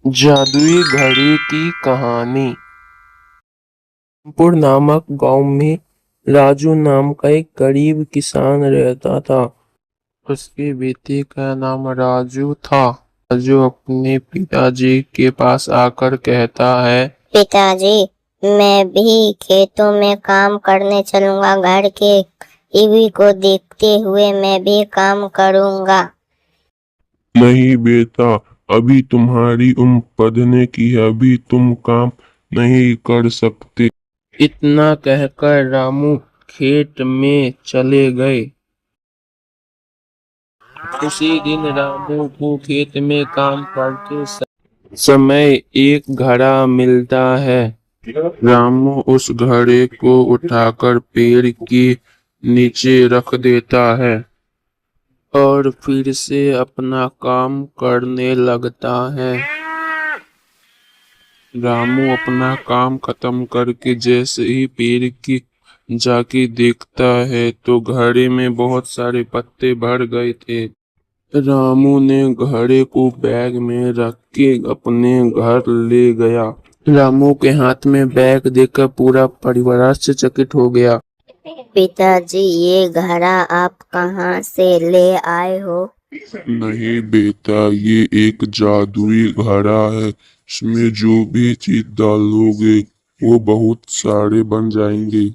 जादुई घड़ी की कहानी। रामपुर नामक गांव में राजू नाम का एक गरीब किसान रहता था। उसके बेटे का नाम राजू था। राजू अपने पिताजी के पास आकर कहता है, पिताजी, मैं भी खेतों में काम करने चलूंगा। घर के टीवी को देखते हुए मैं भी काम करूंगा। नहीं बेटा, अभी तुम्हारी उम्र पढ़ने की है, अभी तुम काम नहीं कर सकते। इतना कहकर रामू खेत में चले गए। उसी दिन रामू को खेत में काम करते समय एक घड़ा मिलता है। रामू उस घड़े को उठाकर पेड़ के नीचे रख देता है और फिर से अपना काम करने लगता है। रामू अपना काम खत्म करके जैसे ही पेड़ की जाके देखता है तो घड़े में बहुत सारे पत्ते भर गए थे। रामू ने घड़े को बैग में रख के अपने घर ले गया। रामू के हाथ में बैग देखकर पूरा परिवार आश्चर्यचकित हो गया। पिताजी, ये घड़ा आप कहाँ से ले आए हो? नहीं बेटा, ये एक जादुई घड़ा है। इसमें जो भी चीज डालोगे वो बहुत सारे बन जाएंगे।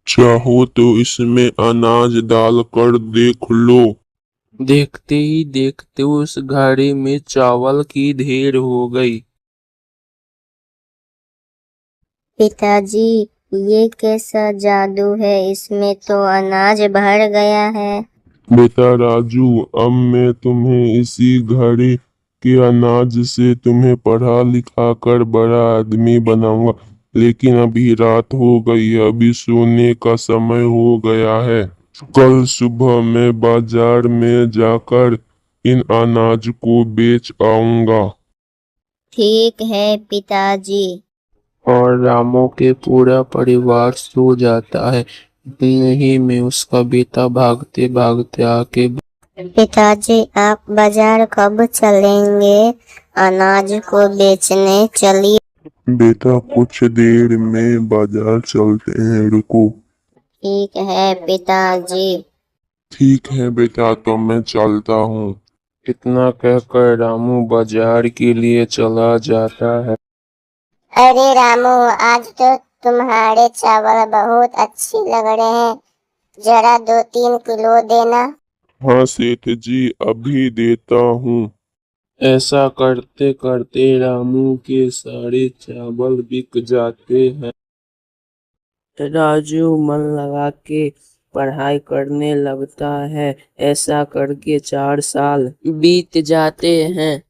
चाहो तो इसमें अनाज डालकर देख लो। देखते ही देखते उस घड़े में चावल की ढेर हो गई। पिताजी, ये कैसा जादू है? इसमें तो अनाज भर गया है। बेटा राजू, अब मैं तुम्हें इसी घड़े के अनाज से तुम्हें पढ़ा लिखा कर बड़ा आदमी बनाऊंगा। लेकिन अभी रात हो गई है, अभी सोने का समय हो गया है। कल सुबह मैं बाजार में जाकर इन अनाज को बेच आऊंगा। ठीक है पिताजी। और रामू के पूरा परिवार सो जाता है। इतने ही में उसका बेटा भागते भागते आके, पिताजी, आप बाजार कब चलेंगे? अनाज को बेचने चलिए। बेटा कुछ देर में बाजार चलते हैं, रुको। ठीक है पिताजी। ठीक है बेटा, तो मैं चलता हूँ। इतना कहकर रामू बाजार के लिए चला जाता है। अरे रामू, आज तो तुम्हारे चावल बहुत अच्छे लग रहे हैं। जरा 2-3 किलो देना। हाँ सेठ जी, अभी देता हूँ। ऐसा करते करते रामू के सारे चावल बिक जाते हैं। राजू मन लगा के पढ़ाई करने लगता है। ऐसा करके 4 साल बीत जाते हैं।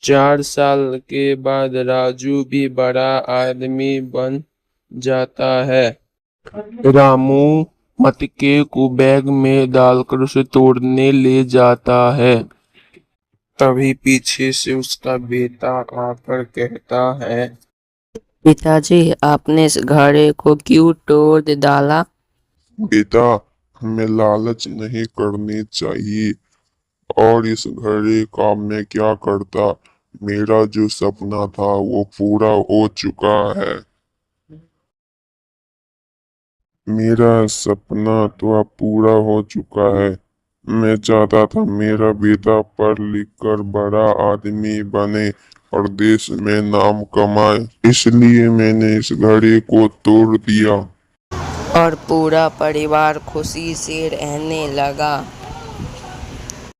4 साल के बाद राजू भी बड़ा आदमी बन जाता है। रामू मटके को बैग में डालकर उसे तोड़ने ले जाता है। तभी पीछे से उसका बेटा आकर कहता है, पिताजी, आपने इस घड़े को क्यों तोड़ डाला? बेटा, हमें लालच नहीं करनी चाहिए। और इस घड़ी का मैं क्या करता। मेरा जो सपना था वो पूरा हो चुका है। मेरा सपना तो अब पूरा हो चुका है। मैं चाहता था मेरा बेटा पढ़ लिख कर बड़ा आदमी बने और देश में नाम कमाए, इसलिए मैंने इस घड़ी को तोड़ दिया। और पूरा परिवार खुशी से रहने लगा।